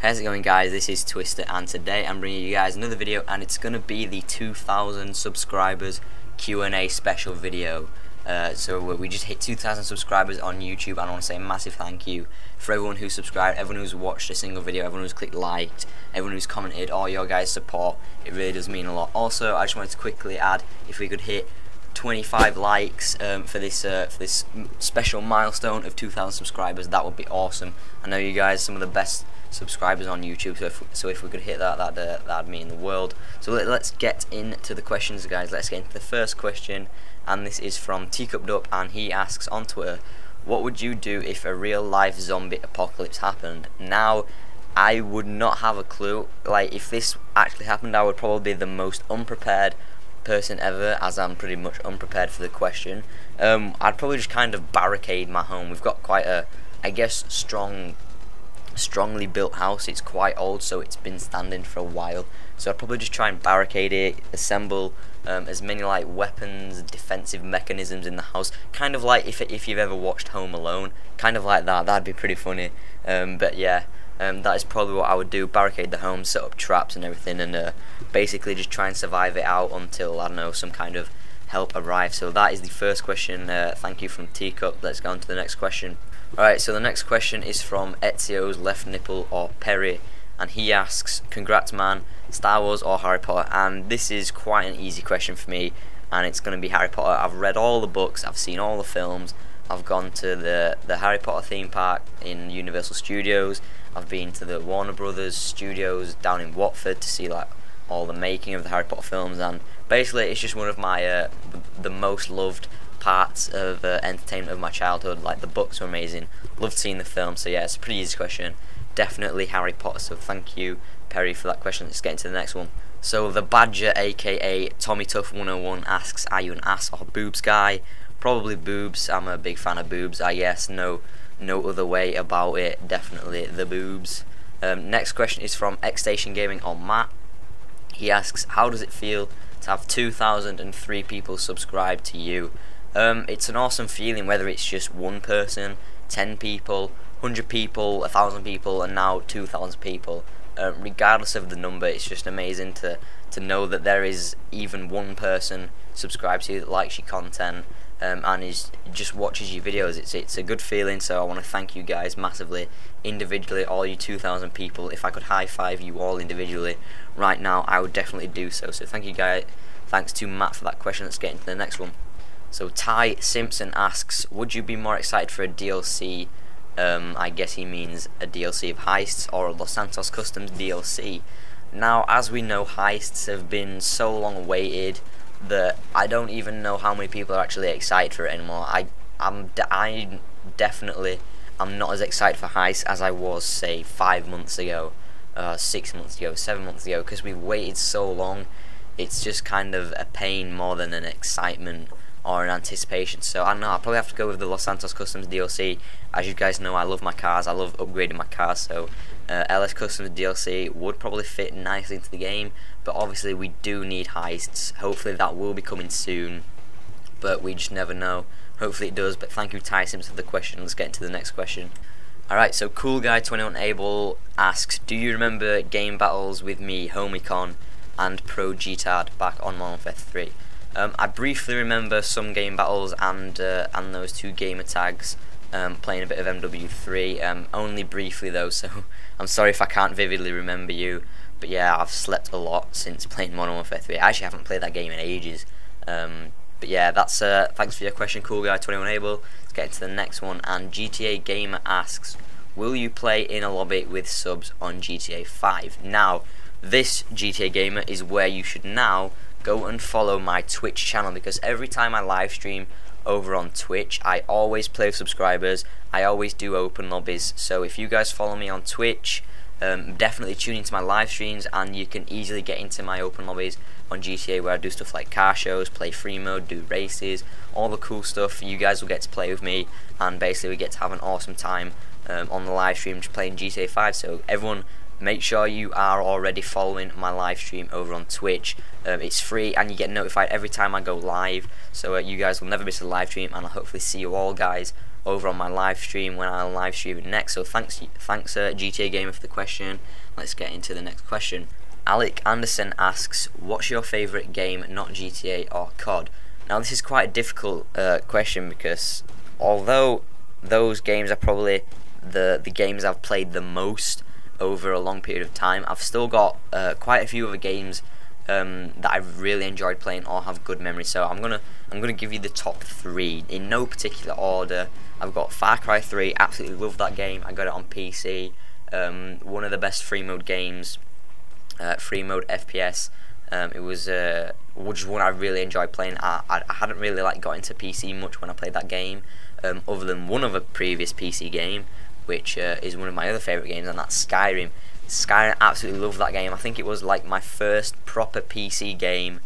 How's it going, guys? This is Twister, and today I'm bringing you guys another video, and it's going to be the 2,000 subscribers Q&A special video. So we just hit 2,000 subscribers on YouTube, and I want to say a massive thank you for everyone who's subscribed, everyone who's watched a single video, everyone who's clicked liked, everyone who's commented. All your guys' support, it really does mean a lot. Also, I just wanted to quickly add, if we could hit 25 likes for this special milestone of 2,000 subscribers, that would be awesome. I know you guys are some of the best subscribers on YouTube, so if we could hit that'd mean the world. So let's get into the questions, guys. Let's get into the first question, and this is from Teacupped Up, and he asks on Twitter, what would you do if a real life zombie apocalypse happened? Now, I would not have a clue. Like, if this actually happened, I would probably be the most unprepared person ever, as I'm pretty much unprepared for the question. I'd probably just kind of barricade my home. We've got quite a, I guess, strongly built house. It's quite old, so it's been standing for a while, so I'd probably just try and barricade it, assemble as many like weapons, defensive mechanisms in the house, kind of like if you've ever watched Home Alone, kind of like that. That'd be pretty funny. But yeah, that is probably what I would do: barricade the home, set up traps and everything, and basically just try and survive it out until, I don't know, some kind of help arrives. So that is the first question. Thank you from Teacup. Let's go on to the next question. Alright, so the next question is from Ezio's Left Nipple or Perry, and he asks, congrats man, Star Wars or Harry Potter? And this is quite an easy question for me, and it's going to be Harry Potter. I've read all the books, I've seen all the films, I've gone to the Harry Potter theme park in Universal Studios, I've been to the Warner Brothers studios down in Watford to see like all the making of the Harry Potter films, and basically it's just one of my the most loved parts of entertainment of my childhood. Like, the books were amazing, loved seeing the film. So yeah, it's a pretty easy question, definitely Harry Potter. So thank you, Perry, for that question. Let's get into the next one. So the Badger, aka Tommy Tough 101, asks, are you an ass or boobs guy? Probably boobs. I'm a big fan of boobs, I guess. No other way about it. Definitely the boobs. Next question is from X Station Gaming or Matt. He asks, how does it feel to have 2,003 people subscribe to you? It's an awesome feeling, whether it's just one person, 10 people, 100 people, 1,000 people, and now 2,000 people. Regardless of the number, it's just amazing to know that there is even one person subscribed to you that likes your content, and just watches your videos. It's a good feeling. So I want to thank you guys massively, individually, all you 2,000 people. If I could high five you all individually right now, I would definitely do so. So thank you guys. Thanks to Matt for that question. Let's get into the next one. So Ty Simpson asks, would you be more excited for a DLC? I guess he means a DLC of Heists or a Los Santos Customs DLC. Now, as we know, Heists have been so long awaited that I don't even know how many people are actually excited for it anymore. I definitely am not as excited for Heists as I was, say, 5 months ago, 6 months ago, 7 months ago, because we've waited so long. It's just kind of a pain more than an excitement or an anticipation. So I don't know, I'll probably have to go with the Los Santos Customs DLC. As you guys know, I love my cars, I love upgrading my cars, so LS Customs DLC would probably fit nicely into the game. But obviously we do need Heists. Hopefully that will be coming soon, but we just never know. Hopefully it does. But thank you, Ty Simpson, for the question. Let's get into the next question. Alright, so Cool Guy 21 Able asks, do you remember game battles with me, Homicon, and Pro GTAD back on Modern Warfare 3? I briefly remember some game battles and those two gamer tags, playing a bit of MW3, only briefly though, so I'm sorry if I can't vividly remember you. But yeah, I've slept a lot since playing Modern Warfare 3. I actually haven't played that game in ages. But yeah, that's thanks for your question, Cool Guy 21 Able. Let's get into the next one. And GTA Gamer asks, will you play in a lobby with subs on GTA 5? Now, this GTA Gamer is where you should now go and follow my Twitch channel, because every time I live stream over on Twitch, I always play with subscribers, I always do open lobbies. So if you guys follow me on Twitch, definitely tune into my live streams, and you can easily get into my open lobbies on GTA, where I do stuff like car shows, play free mode, do races, all the cool stuff. You guys will get to play with me, and basically we get to have an awesome time on the live stream just playing GTA 5. So everyone, make sure you are already following my live stream over on Twitch. It's free, and you get notified every time I go live, so you guys will never miss a live stream, and I'll hopefully see you all guys over on my live stream when I live stream it next. So thanks GTA Gamer for the question. Let's get into the next question. Alec Anderson asks, what's your favourite game, not GTA or COD? Now this is quite a difficult question, because although those games are probably the games I've played the most over a long period of time, I've still got quite a few other games that I've really enjoyed playing or have good memories. So I'm gonna give you the top 3 in no particular order. I've got Far Cry 3, absolutely love that game. I got it on PC. One of the best free mode games, free mode FPS. It was just one I really enjoyed playing. I hadn't really got into PC much when I played that game, other than one other previous PC game, which is one of my other favourite games, and that's Skyrim. Skyrim, absolutely love that game. I think it was like my first proper PC game,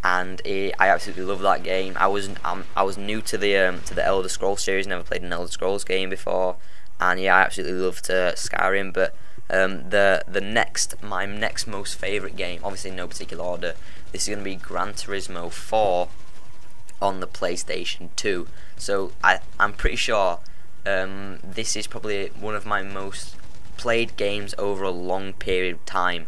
and I absolutely love that game. I was new to the Elder Scrolls series, never played an Elder Scrolls game before, and yeah, I absolutely loved Skyrim. But my next most favourite game, obviously in no particular order, this is going to be Gran Turismo 4 on the PlayStation 2. So I'm pretty sure this is probably one of my most played games over a long period of time.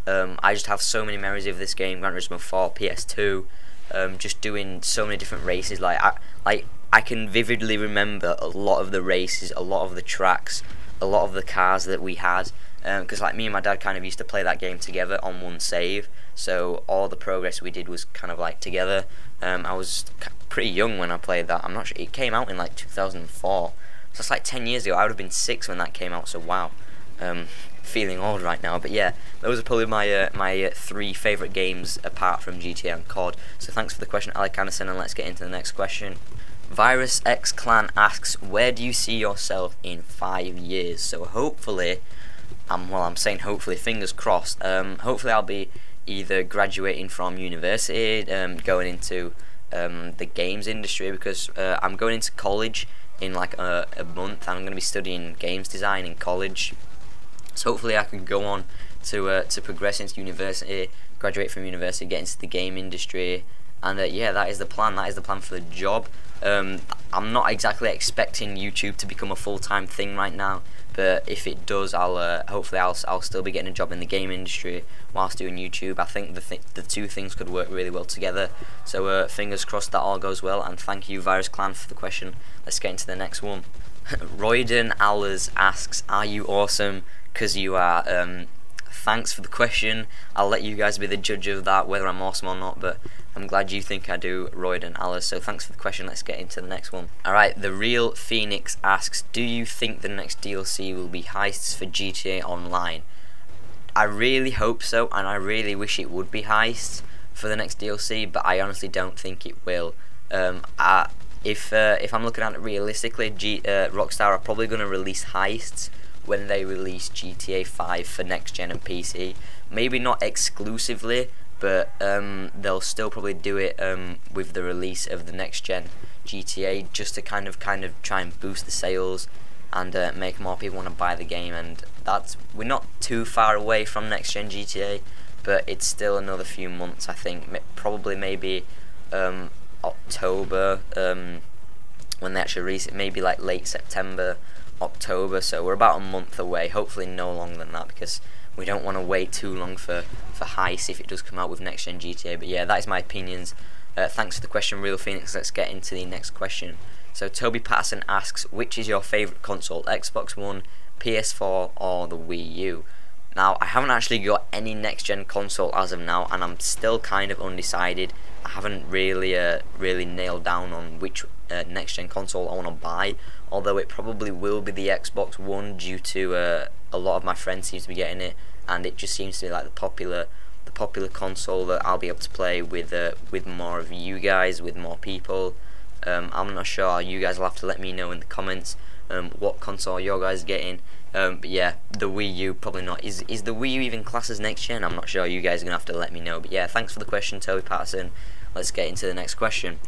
I just have so many memories of this game, Gran Turismo 4, PS2, just doing so many different races. I can vividly remember a lot of the races, a lot of the tracks, a lot of the cars that we had, because me and my dad kind of used to play that game together on one save, so all the progress we did was kind of together. I was pretty young when I played that. I'm not sure, it came out in 2004, so that's 10 years ago. I would have been 6 when that came out, so wow. Feeling old right now, but yeah, those are probably my 3 favourite games apart from GTA and COD. So thanks for the question, Alec Anderson, and let's get into the next question. Virus X Clan asks, where do you see yourself in 5 years? So hopefully, I'm saying hopefully, fingers crossed, hopefully I'll be either graduating from university, going into the games industry, because I'm going into college in a month, and I'm going to be studying games design in college. So hopefully I can go on to progress into university, graduate from university, get into the game industry, and yeah, that is the plan. That is the plan for the job. I'm not exactly expecting YouTube to become a full-time thing right now, but if it does, hopefully I'll still be getting a job in the game industry whilst doing YouTube. I think the two things could work really well together. So fingers crossed that all goes well. And thank you, Virus Clan, for the question. Let's get into the next one. Royden Allers asks, are you awesome? Because you are. Thanks for the question. I'll let you guys be the judge of that, whether I'm awesome or not, but I'm glad you think I do, Royden Allers. So thanks for the question. Let's get into the next one. Alright, The Real Phoenix asks, do you think the next DLC will be heists for GTA Online? I really hope so, and I really wish it would be heists for the next DLC, but I honestly don't think it will. If I'm looking at it realistically, Rockstar are probably going to release heists when they release GTA 5 for next gen and PC. Maybe not exclusively, but they'll still probably do it with the release of the next gen GTA, just to kind of try and boost the sales and make more people want to buy the game. And we're not too far away from next gen GTA, but it's still another few months. I think probably maybe October, when they actually release it, maybe late September, October. So we're about a month away, hopefully no longer than that, because we don't want to wait too long for heist if it does come out with next gen GTA. But yeah, that is my opinions. Thanks for the question, Real Phoenix. Let's get into the next question. So Toby Patterson asks, which is your favourite console, Xbox One, PS4 or the Wii U? Now, I haven't actually got any next gen console as of now, and I'm still kind of undecided. I haven't really nailed down on which next gen console I want to buy, although it probably will be the Xbox One, due to a lot of my friends seem to be getting it, and it just seems to be the popular console that I'll be able to play with more of you guys, with more people. I'm not sure. You guys will have to let me know in the comments what console you guys are getting. But yeah, the Wii U probably not. Is the Wii U even classed as next gen? I'm not sure. You guys are gonna have to let me know. But yeah, thanks for the question, Toby Patterson. Let's get into the next question.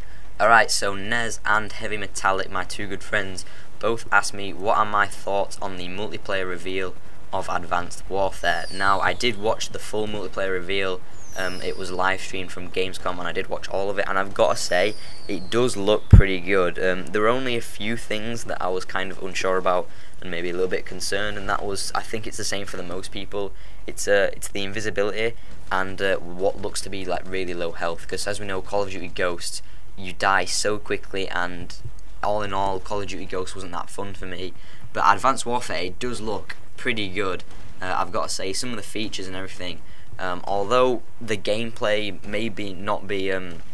Alright, so Nez and Heavy Metallic, my two good friends, both asked me what are my thoughts on the multiplayer reveal of Advanced Warfare. Now, I did watch the full multiplayer reveal. It was live streamed from Gamescom, and I did watch all of it, and I've got to say, it does look pretty good. There were only a few things that I was kind of unsure about and maybe a little bit concerned, and that was, I think it's the same for the most people. It's the invisibility and what looks to be like really low health, because as we know, Call of Duty Ghosts, you die so quickly, and all in all, Call of Duty Ghosts wasn't that fun for me. But Advanced Warfare, it does look pretty good. I've got to say, some of the features and everything, although the gameplay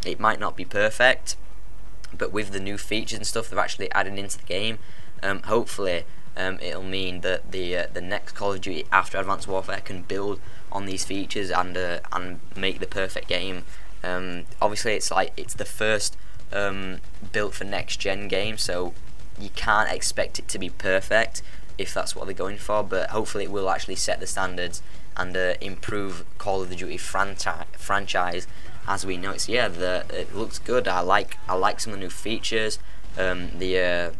it might not be perfect, but with the new features and stuff they've actually added into the game, hopefully it'll mean that the next Call of Duty after Advanced Warfare can build on these features and make the perfect game. Obviously, it's the first built for next gen game, so you can't expect it to be perfect if that's what they're going for, but hopefully it will actually set the standards and improve Call of Duty franchise as we know it. So yeah, it looks good. I like some of the new features. The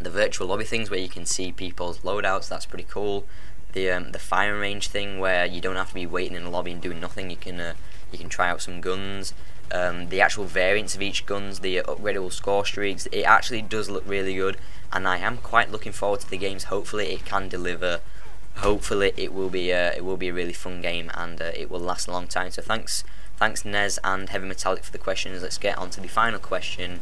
virtual lobby things where you can see people's loadouts, that's pretty cool. The firing range thing where you don't have to be waiting in a lobby and doing nothing. You can try out some guns. The actual variants of each guns, the upgradable score streaks, it actually does look really good, and I am quite looking forward to the games. Hopefully it can deliver. Hopefully it will be a really fun game, and it will last a long time. So thanks Nez and Heavy Metallic for the questions. Let's get on to the final question.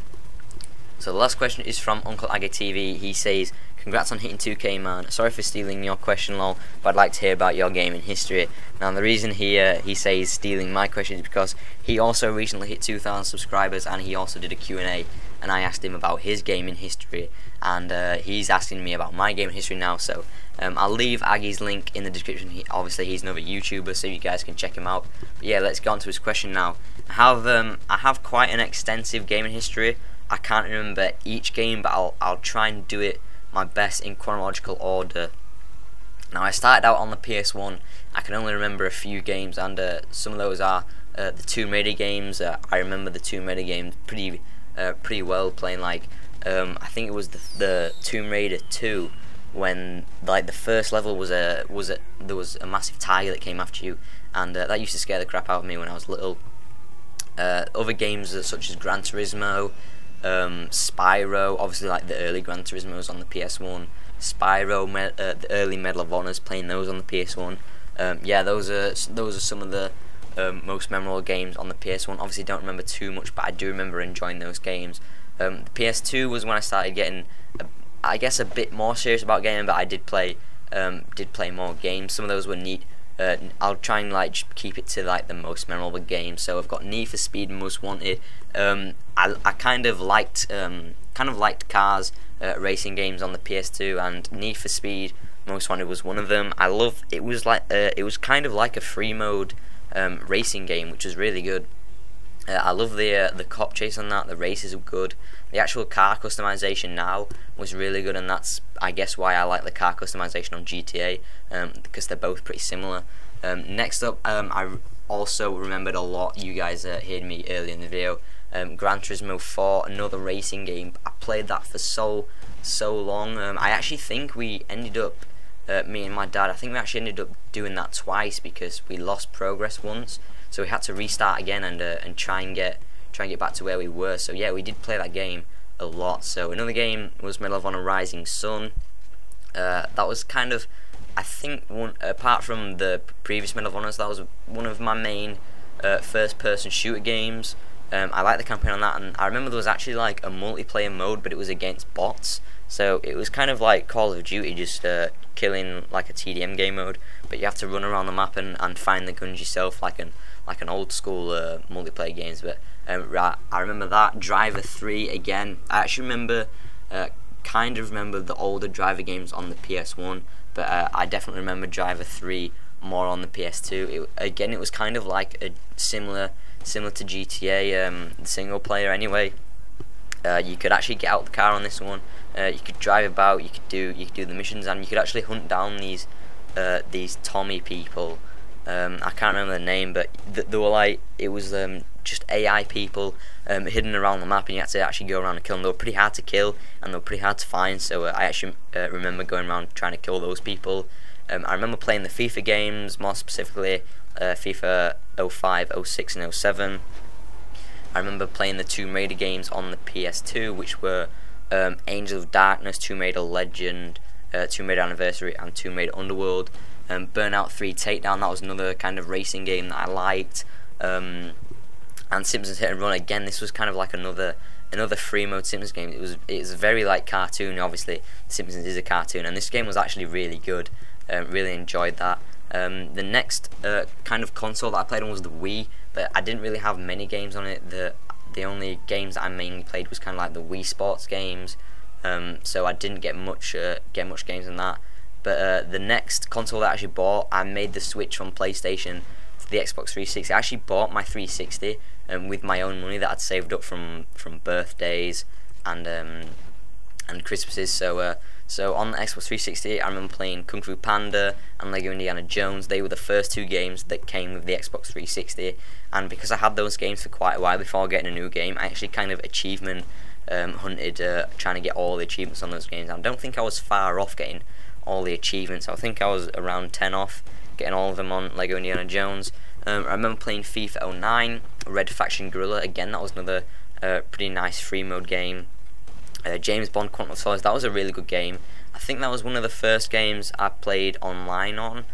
So the last question is from Uncle Aggie TV. He says, "Congrats on hitting 2K, man. Sorry for stealing your question, lol, but I'd like to hear about your gaming history." Now the reason he says stealing my question is because he also recently hit 2,000 subscribers, and he also did a Q&A, and I asked him about his gaming history, and he's asking me about my gaming history now. So I'll leave Aggie's link in the description. Obviously he's another YouTuber, so you guys can check him out. But yeah, let's get on to his question now. I have quite an extensive gaming history. I can't remember each game, but I'll try and do it my best in chronological order. Now, I started out on the PS1. I can only remember a few games, and some of those are the Tomb Raider games. I remember the Tomb Raider games pretty well, playing like I think it was the Tomb Raider 2, when like the first level there was a massive tiger that came after you, and that used to scare the crap out of me when I was little. Other games such as Gran Turismo, Spyro, obviously like the early Gran Turismos on the PS1, Spyro, the early Medal of Honors, playing those on the PS1. Yeah, those are some of the most memorable games on the PS1. Obviously don't remember too much, but I do remember enjoying those games. The PS2 was when I started getting I guess a bit more serious about gaming, but I did play more games. Some of those were neat. I'll try and like keep it to like the most memorable games. So I've got Need for Speed Most Wanted. I kind of liked cars racing games on the PS2, and Need for Speed Most Wanted was one of them. It was kind of like a free mode racing game, which was really good. I love the cop chase on that. The races were good. The actual car customization now was really good, and that's I guess why I like the car customization on GTA, because they're both pretty similar. Next up, I also remembered a lot. You guys heard me earlier in the video. Gran Turismo 4, another racing game. I played that for so long. I actually think we ended up, me and my dad, I think we actually ended up doing that twice because we lost progress once. So we had to restart again and try and get back to where we were. So yeah, we did play that game a lot. So another game was Medal of Honor Rising Sun. That was kind of, I think, apart from the previous Medal of Honors, that was one of my main first-person shooter games. I like the campaign on that, and I remember there was actually like a multiplayer mode, but it was against bots. So it was kind of like Call of Duty, just killing like a TDM game mode, but you have to run around the map and find the guns yourself, like an old school multiplayer games. But I remember that. Driver 3 again. I actually remember, kind of remember the older Driver games on the PS1, but I definitely remember Driver 3 more on the PS2. It was kind of like a similar to GTA, the single player anyway. You could actually get out the car on this one. You could drive about. You could do the missions, and you could actually hunt down these Tommy people. I can't remember the name, but they were like, it was just AI people hidden around the map, and you had to actually go around and kill them. They were pretty hard to kill, and they were pretty hard to find. So I actually remember going around trying to kill those people. I remember playing the FIFA games, more specifically FIFA 05, 06 and 07. I remember playing the Tomb Raider games on the PS2, which were Angel of Darkness, Tomb Raider Legend, Tomb Raider Anniversary and Tomb Raider Underworld. Burnout 3 Takedown, that was another kind of racing game that I liked. And Simpsons Hit and Run, again, this was kind of like another free mode Simpsons game. It was very like cartoon. Obviously Simpsons is a cartoon, and this game was actually really good. Really enjoyed that. The next kind of console that I played on was the Wii, but I didn't really have many games on it. The only games that I mainly played was kind of like the Wii Sports games, so I didn't get much games on that. But the next console that I actually bought, I made the switch from PlayStation to the Xbox 360. I actually bought my 360 with my own money that I'd saved up from birthdays and Christmases. So on the Xbox 360, I remember playing Kung Fu Panda and Lego Indiana Jones. They were the first two games that came with the Xbox 360, and because I had those games for quite a while before getting a new game, I actually kind of achievement hunted, trying to get all the achievements on those games. I don't think I was far off getting all the achievements. I think I was around 10 off getting all of them on Lego Indiana Jones. I remember playing FIFA 09, Red Faction Guerrilla. Again, that was another pretty nice free mode game. James Bond Quantum of Solace, that was a really good game. I think that was one of the first games I played online on.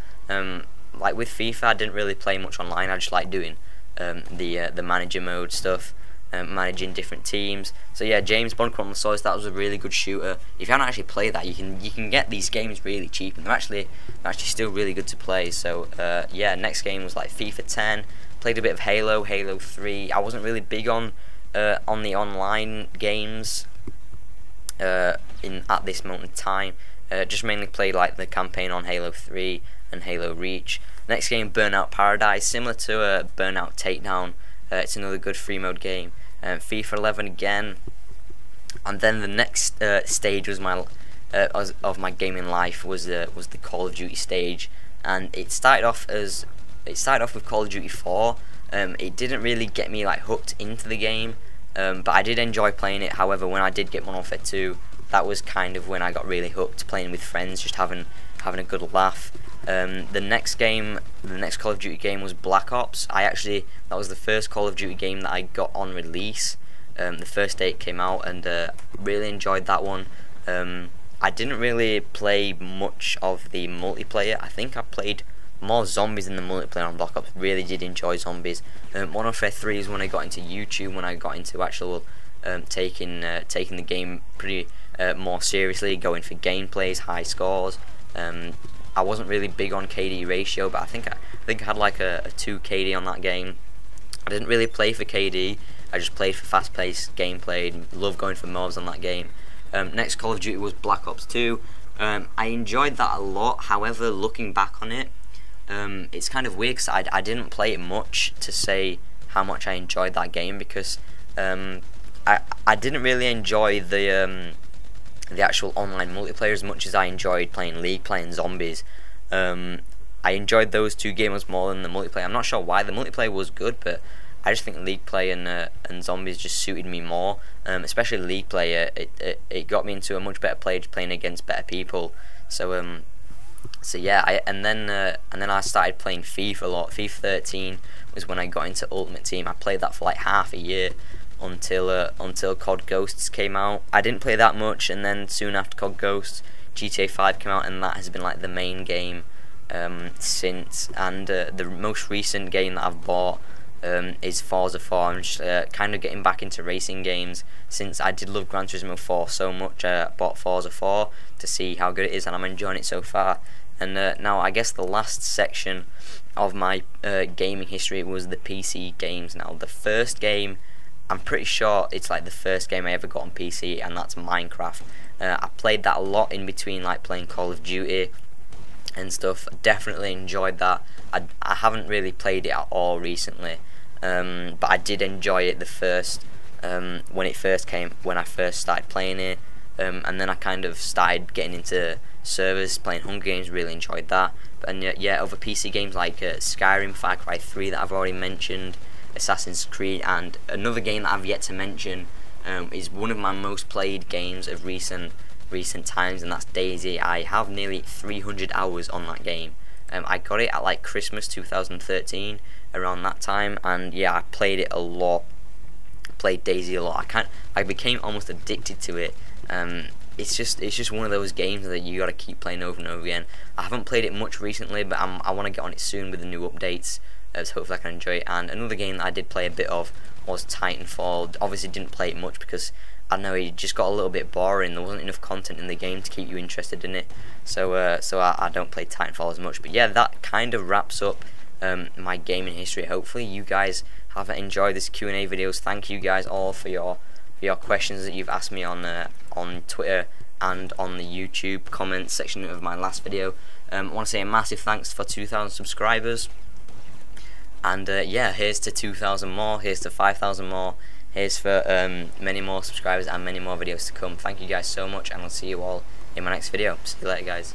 Like with FIFA, I didn't really play much online. I just like doing the manager mode stuff, managing different teams. So yeah, James Bond Quantum of Solace, that was a really good shooter. If you haven't actually played that, you can get these games really cheap, and they're actually still really good to play. So yeah, next game was like FIFA 10. Played a bit of Halo 3. I wasn't really big on the online games at this moment in time. Just mainly played like the campaign on Halo 3 and Halo Reach. Next game, Burnout Paradise, similar to Burnout Takedown. It's another good free mode game. FIFA 11 again, and then the next stage was of my gaming life was the Call of Duty stage, and it started off with Call of Duty 4. It didn't really get me like hooked into the game. But I did enjoy playing it. However, when I did get Modern Warfare 2, that was kind of when I got really hooked, playing with friends, just having a good laugh. The next Call of Duty game was Black Ops. That was the first Call of Duty game that I got on release, the first day it came out, and really enjoyed that one. I didn't really play much of the multiplayer. I think I played more zombies in the multiplayer on Black Ops. Really did enjoy zombies. Modern Warfare 3 is when I got into YouTube, when I got into actual taking the game pretty more seriously, going for gameplays, high scores. I wasn't really big on KD ratio, but I think I had like a 2 KD on that game. I didn't really play for KD. I just played for fast-paced gameplay. Love going for mobs on that game. Next Call of Duty was Black Ops 2. I enjoyed that a lot. However, looking back on it, it's kind of weird because I didn't play it much to say how much I enjoyed that game, because I didn't really enjoy the actual online multiplayer as much as I enjoyed playing League, playing zombies. I enjoyed those two games more than the multiplayer. I'm not sure why. The multiplayer was good, but I just think League play and zombies just suited me more. Especially League player, it got me into a much better play, playing against better people. So yeah, and then I started playing FIFA a lot. FIFA 13 was when I got into Ultimate Team. I played that for like half a year until COD Ghosts came out. I didn't play that much, and then soon after COD Ghosts, GTA 5 came out, and that has been like the main game since. And the most recent game that I've bought is Forza 4. I'm just kind of getting back into racing games, since I did love Gran Turismo 4 so much. I bought Forza 4 to see how good it is, and I'm enjoying it so far. And now I guess the last section of my gaming history was the PC games. Now the first game, I'm pretty sure it's like the first game I ever got on PC, and that's Minecraft. I played that a lot in between like playing Call of Duty and stuff. Definitely enjoyed that. I haven't really played it at all recently, but I did enjoy it when it first came, when I first started playing it. And then I kind of started getting into servers, playing Hunger Games, really enjoyed that. And yeah, other PC games like Skyrim, Far Cry 3 that I've already mentioned, Assassin's Creed, and another game that I've yet to mention is one of my most played games of recent, recent times, and that's Daisy. I have nearly 300 hours on that game. I got it at like Christmas 2013, around that time, and yeah, I played it a lot. Played Daisy a lot. I became almost addicted to it. It's just one of those games that you gotta keep playing over and over again. I haven't played it much recently, but I want to get on it soon with the new updates. So hopefully I can enjoy it. And another game that I did play a bit of was Titanfall. Obviously didn't play it much because I don't know, it just got a little bit boring. There wasn't enough content in the game to keep you interested in it. So I don't play Titanfall as much. But yeah, that kind of wraps up my gaming history. Hopefully you guys have enjoyed this Q&A videos. Thank you guys all for your questions that you've asked me on Twitter and on the YouTube comments section of my last video. I want to say a massive thanks for 2,000 subscribers. And yeah, here's to 2,000 more, here's to 5,000 more, here's for many more subscribers and many more videos to come. Thank you guys so much, and I'll see you all in my next video. See you later, guys.